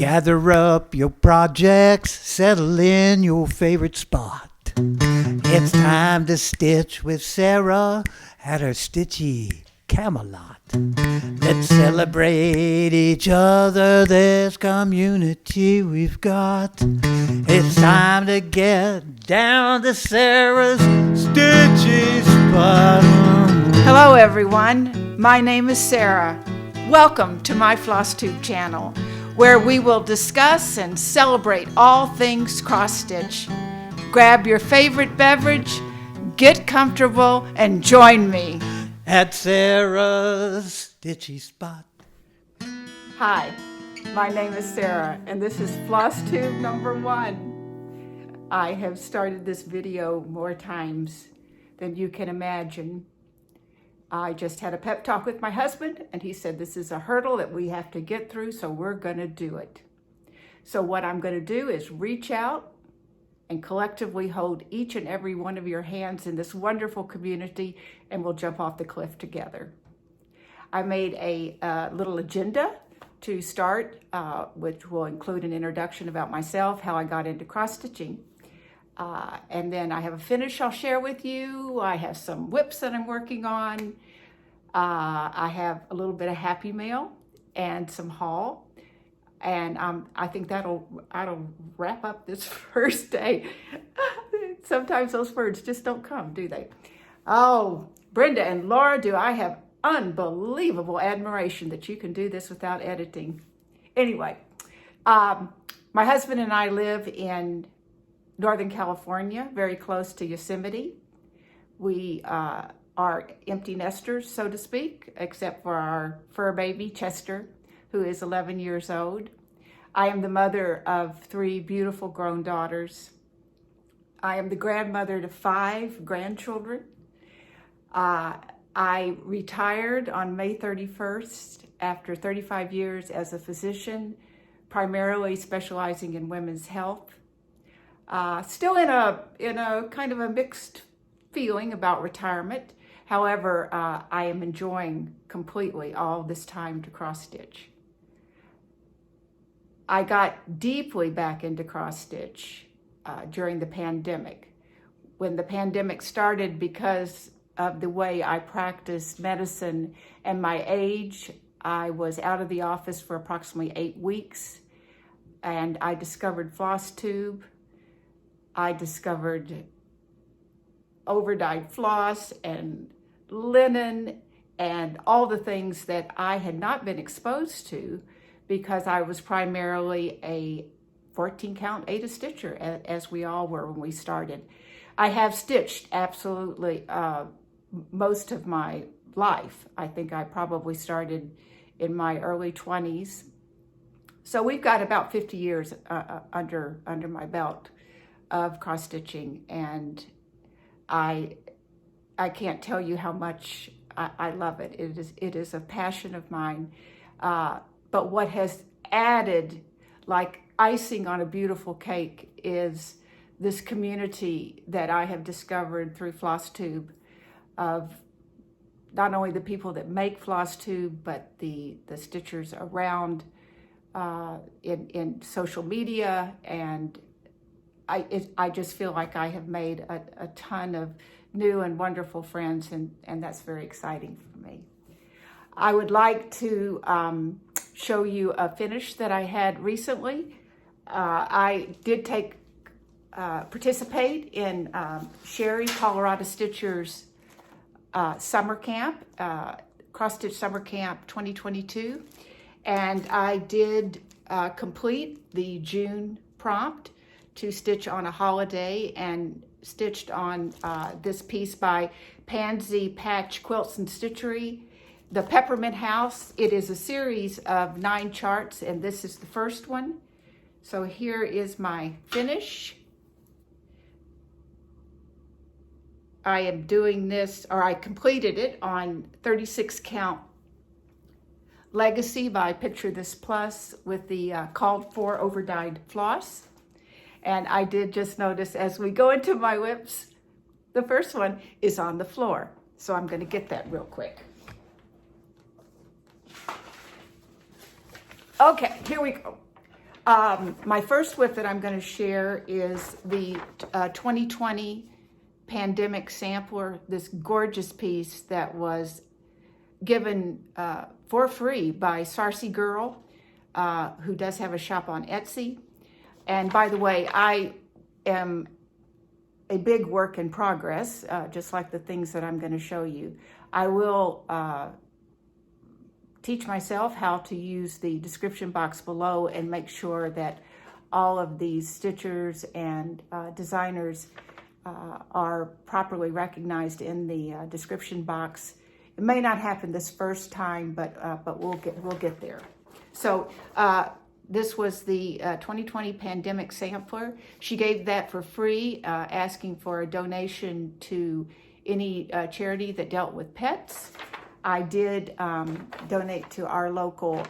Gather up your projects, settle in your favorite spot. It's time to stitch with Sarah at her stitchy Camelot. Let's celebrate each other, this community we've got. It's time to get down to Sarah's stitchy spot. Hello everyone, my name is Sarah. Welcome to my FlossTube channel, where we will discuss and celebrate all things cross-stitch. Grab your favorite beverage, get comfortable, and join me at Sarah's stitchy spot. Hi, my name is Sarah, and this is FlossTube number 1. I have started this video more times than you can imagine. I just had a pep talk with my husband, and he said this is a hurdle that we have to get through, so we're going to do it. So what I'm going to do is reach out and collectively hold each and every one of your hands in this wonderful community, and we'll jump off the cliff together. I made a little agenda to start, which will include an introduction about myself, how I got into cross-stitching. And then I have a finish I'll share with you. I have some whips that I'm working on. I have a little bit of happy mail and some haul. And I think that'll wrap up this first day. Sometimes those words just don't come, do they? Oh, Brenda and Laura, do I have unbelievable admiration that you can do this without editing. Anyway, my husband and I live in Northern California, very close to Yosemite. We are empty nesters, so to speak, except for our fur baby, Chester, who is 11 years old. I am the mother of 3 beautiful grown daughters. I am the grandmother to 5 grandchildren. I retired on May 31st after 35 years as a physician, primarily specializing in women's health. Still in a kind of a mixed feeling about retirement. However, I am enjoying completely all this time to cross-stitch. I got deeply back into cross-stitch during the pandemic. When the pandemic started, because of the way I practiced medicine and my age, I was out of the office for approximately 8 weeks, and I discovered FlossTube. I discovered overdyed floss and linen and all the things that I had not been exposed to because I was primarily a 14 count Ada stitcher, as we all were when we started. I have stitched absolutely most of my life. I think I probably started in my early 20s. So we've got about 50 years under my belt of cross-stitching, and I can't tell you how much I love it. It is a passion of mine. But what has added, like icing on a beautiful cake, is this community that I have discovered through FlossTube of not only the people that make FlossTube, but the stitchers around in social media, and I just feel like I have made a ton of new and wonderful friends, and that's very exciting for me. I would like to show you a finish that I had recently. I did participate in Sherry Colorado Stitcher's summer camp, Cross Stitch Summer Camp 2022, and I did complete the June prompt to stitch on a holiday, and stitched on this piece by Pansy Patch Quilts and Stitchery, the Peppermint House. It is a series of 9 charts, and this is the first one. So here is my finish. I am doing this, or I completed it on 36 count Legacy by Picture This Plus with the called for overdyed floss. And I did just notice as we go into my whips, the first one is on the floor. So I'm going to get that real quick. Okay, here we go. My first whip that I'm going to share is the 2020 Pandemic Sampler, this gorgeous piece that was given for free by Sarcy Girl, who does have a shop on Etsy. And by the way, I am a big work in progress, just like the things that I'm going to show you. I will teach myself how to use the description box below and make sure that all of these stitchers and designers are properly recognized in the description box. It may not happen this first time, but we'll get there. So this was the 2020 Pandemic Sampler. She gave that for free, asking for a donation to any charity that dealt with pets. I did donate to our local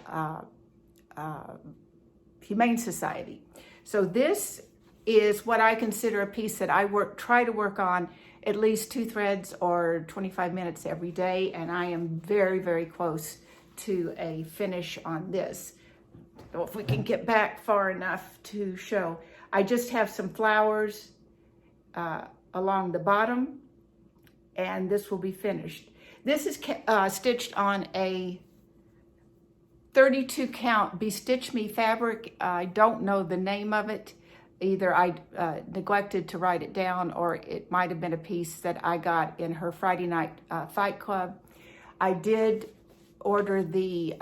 Humane Society. So this is what I consider a piece that I try to work on at least 2 threads or 25 minutes every day, and I am very, very close to a finish on this. So if we can get back far enough to show. I just have some flowers along the bottom, and this will be finished. This is stitched on a 32 count Bestitch Me fabric. I don't know the name of it. Either I neglected to write it down, or it might have been a piece that I got in her Friday night fight club. I did order the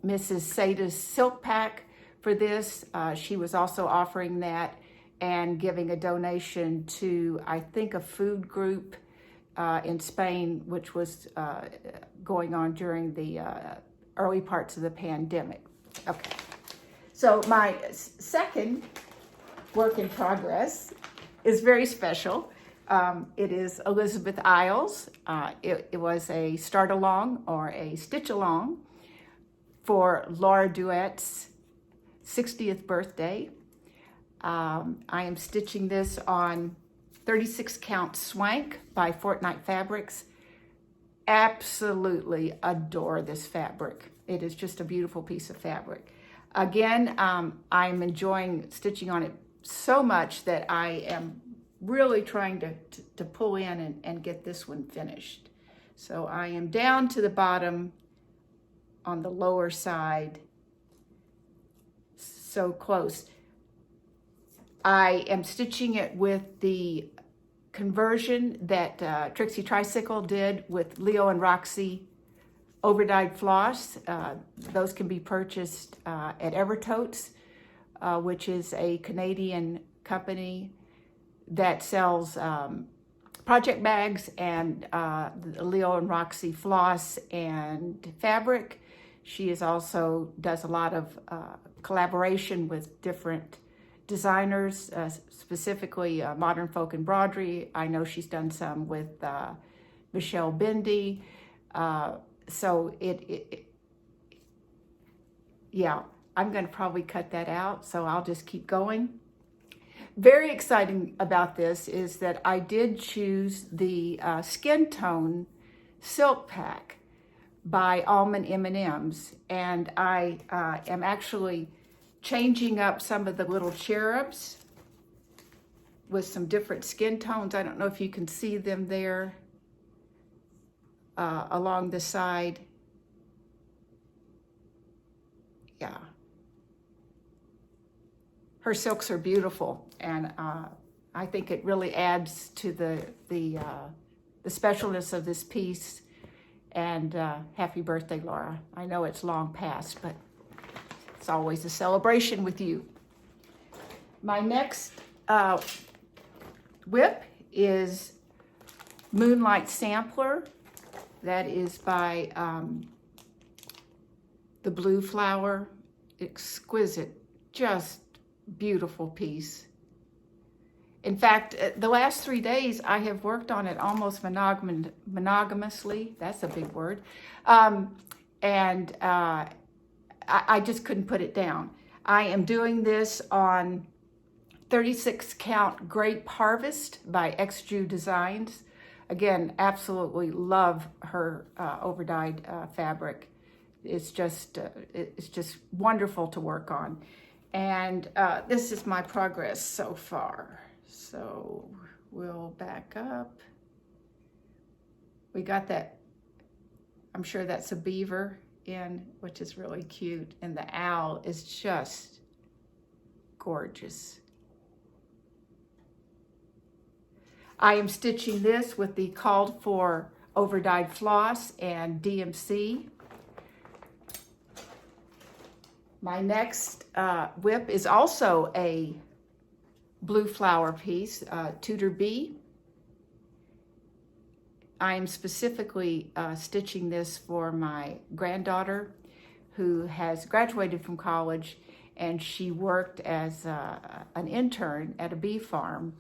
Mrs. Sada's silk pack for this. She was also offering that and giving a donation to, I think, a food group in Spain, which was going on during the early parts of the pandemic. Okay, so my second work in progress is very special. It is Elizabeth Isles. It was a start along or a stitch along for Laura Duet's 60th birthday. I am stitching this on 36 count Swank by Fortnight Fabrics. Absolutely adore this fabric. It is just a beautiful piece of fabric. Again, I'm enjoying stitching on it so much that I am really trying to pull in and get this one finished. So I am down to the bottom on the lower side, so close. I am stitching it with the conversion that Trixie Tricycle did with Leo and Roxy overdyed floss. Those can be purchased at Evertotes, which is a Canadian company that sells project bags and Leo and Roxy floss and fabric. She is also does a lot of collaboration with different designers, specifically Modern Folk Embroidery. I know she's done some with Michelle Bendy. So yeah, I'm going to probably cut that out, so I'll just keep going. Very exciting about this is that I did choose the Skin Tone Silk Pack by Almond M&Ms, and I am actually changing up some of the little cherubs with some different skin tones. I don't know if you can see them there along the side. Yeah. Her silks are beautiful, and I think it really adds to the specialness of this piece. And happy birthday, Laura. I know it's long past, but it's always a celebration with you. My next whip is Moonlight Sampler. That is by the Blue Flower. Exquisite, just beautiful piece. In fact, the last 3 days I have worked on it almost monogamously. That's a big word. And I just couldn't put it down. I am doing this on 36 count Grape Harvest by XJew Designs. Again, absolutely love her overdyed fabric. It's just wonderful to work on. And this is my progress so far. So we'll back up. We got that, I'm sure that's a beaver in, which is really cute. And the owl is just gorgeous. I am stitching this with the called for overdyed floss and DMC. My next whip is also a blue flower piece, Tudor B. I am specifically stitching this for my granddaughter who has graduated from college, and she worked as an intern at a bee farm,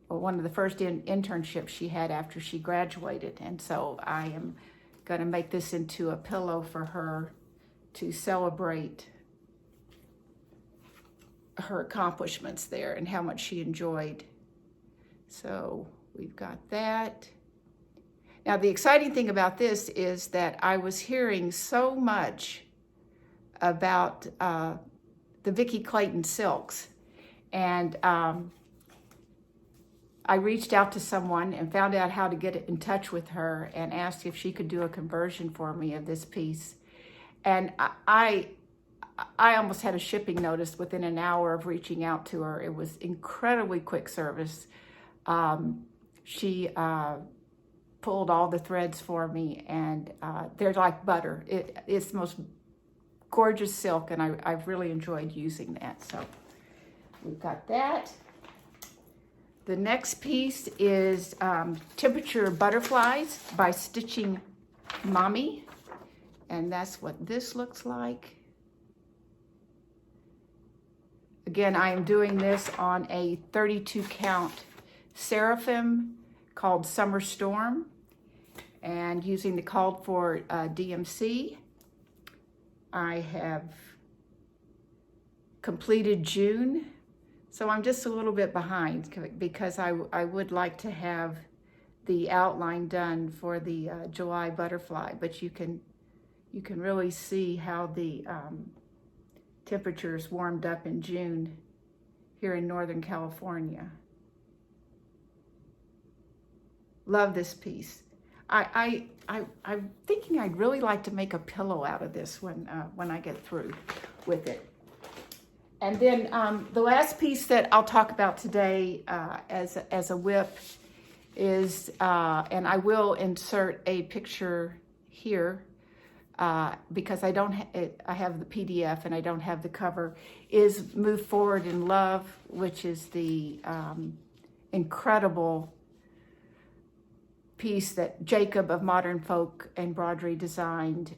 one of the first internships she had after she graduated. And so I am going to make this into a pillow for her to celebrate her accomplishments there and how much she enjoyed. So we've got that. Now the exciting thing about this is that I was hearing so much about the Vicki Clayton silks, and I reached out to someone and found out how to get in touch with her and asked if she could do a conversion for me of this piece. And I almost had a shipping notice within an hour of reaching out to her. It was incredibly quick service. She pulled all the threads for me, and they're like butter. It's the most gorgeous silk, and I've really enjoyed using that. So we've got that. The next piece is Temperature Butterflies by Stitching Mommy, and that's what this looks like. Again, I am doing this on a 32 count Seraphim called Summer Storm, and using the called for DMC. I have completed June, so I'm just a little bit behind because I would like to have the outline done for the July butterfly, but you can really see how the temperatures warmed up in June here in Northern California. Love this piece. I'm thinking I'd really like to make a pillow out of this when I get through with it. And then the last piece that I'll talk about today as a whip is, and I will insert a picture here because I have the PDF and I don't have the cover, is Move Forward in Love, which is the incredible piece that Jacob of Modern Folk Embroidery designed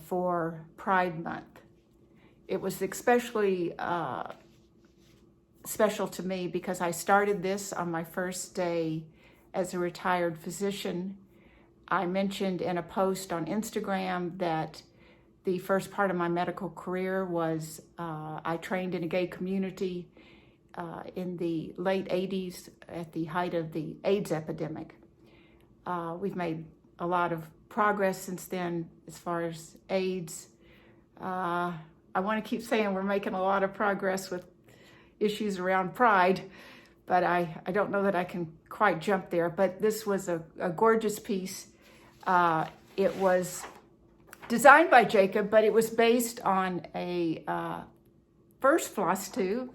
for Pride Month. It was especially special to me because I started this on my first day as a retired physician. I mentioned in a post on Instagram that the first part of my medical career was I trained in a gay community in the late 80s at the height of the AIDS epidemic. We've made a lot of progress since then as far as AIDS. I want to keep saying we're making a lot of progress with issues around pride, but I don't know that I can quite jump there. But this was a gorgeous piece. It was designed by Jacob, but it was based on a first FlossTube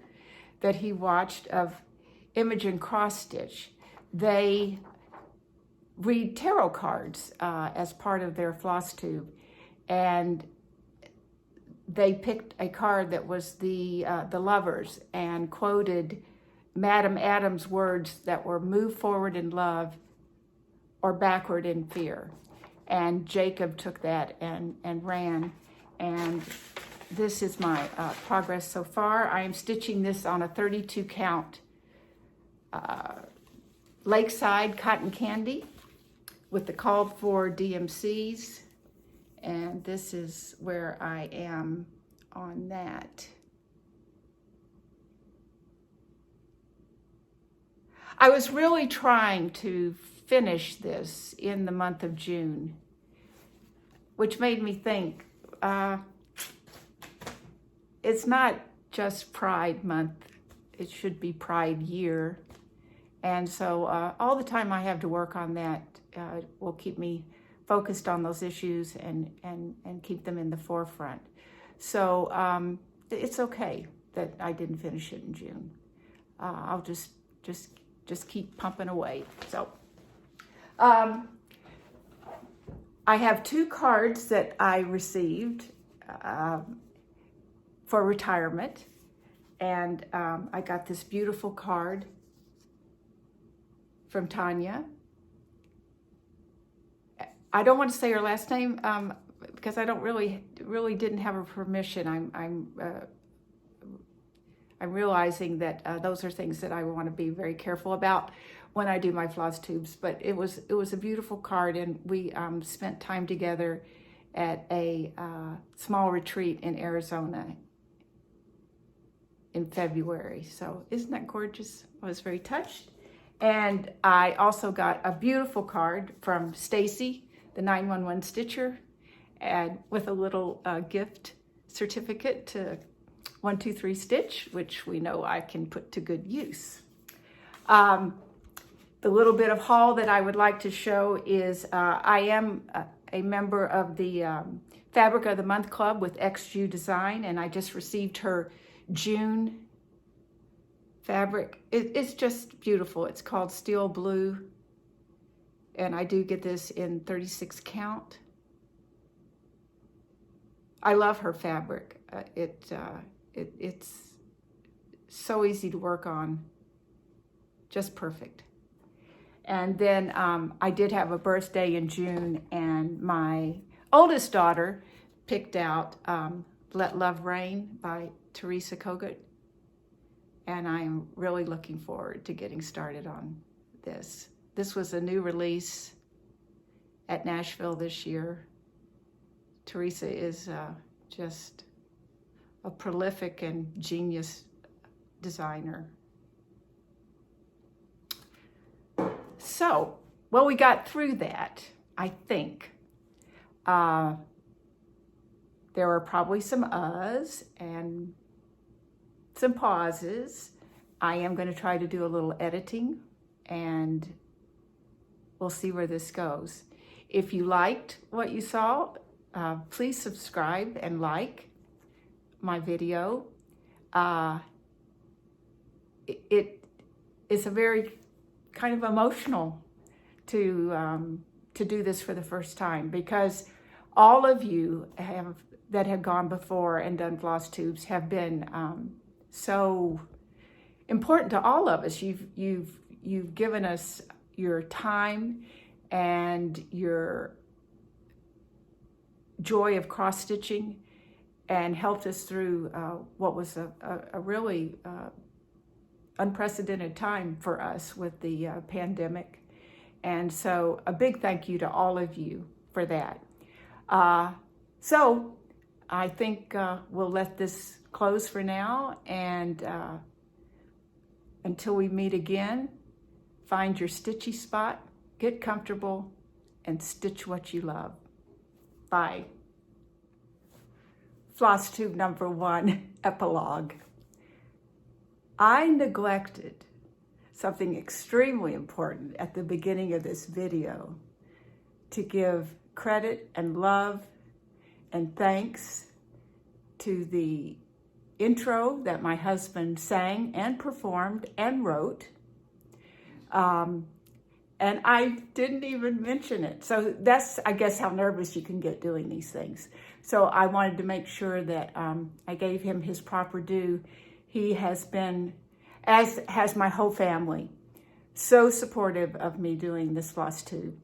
that he watched of ImogenXstitch. They read tarot cards as part of their FlossTube, and they picked a card that was the Lovers and quoted Madame Adams' words that were "move forward in love or backward in fear." And Jacob took that and ran, and this is my progress so far. I am stitching this on a 32 count Lakeside Cotton Candy with the called for DMCs, and this is where I am on that. I was really trying to finish this in the month of June, which made me think it's not just Pride Month. It should be Pride Year. And so all the time I have to work on that will keep me focused on those issues and keep them in the forefront. So it's okay that I didn't finish it in June. I'll just keep pumping away. So I have 2 cards that I received for retirement, and I got this beautiful card from Tanya. I don't want to say her last name because I don't really didn't have her permission. I'm realizing that those are things that I want to be very careful about when I do my FlossTubes. But it was a beautiful card, and we spent time together at a small retreat in Arizona in February. So isn't that gorgeous? I was very touched. And I also got a beautiful card from Stacy, the 911 Stitcher, and with a little gift certificate to 123 Stitch, which we know I can put to good use. The little bit of haul that I would like to show is I am a member of the Fabric of the Month Club with XU Design, and I just received her June fabric. It's just beautiful. It's called Steel Blue, and I do get this in 36 count. I love her fabric. It's so easy to work on, just perfect. And then I did have a birthday in June, and my oldest daughter picked out Let Love Rain by Teresa Kogut. And I'm really looking forward to getting started on this. This was a new release at Nashville this year. Teresa is just a prolific and genius designer. So, well, we got through that, I think. There were probably some uhs and some pauses. I am going to try to do a little editing, and we'll see where this goes. If you liked what you saw, please subscribe and like my video. It is a very kind of emotional to do this for the first time, because all of you that have gone before and done FlossTubes have been so important to all of us. You've given us your time and your joy of cross stitching, and helped us through what was a really unprecedented time for us with the pandemic. And so a big thank you to all of you for that. So I think we'll let this close for now, and until we meet again, find your stitchy spot, get comfortable, and stitch what you love. Bye. FlossTube number 1, epilogue. I neglected something extremely important at the beginning of this video, to give credit and love and thanks to the intro that my husband sang and performed and wrote. And I didn't even mention it. So that's, I guess, how nervous you can get doing these things. So I wanted to make sure that I gave him his proper due. He has been, as has my whole family, so supportive of me doing this FlossTube,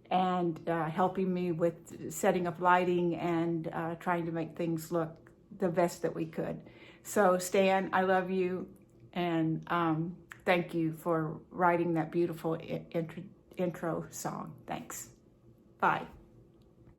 and helping me with setting up lighting and trying to make things look the best that we could. So Stan, I love you, and thank you for writing that beautiful intro song. Thanks. Bye.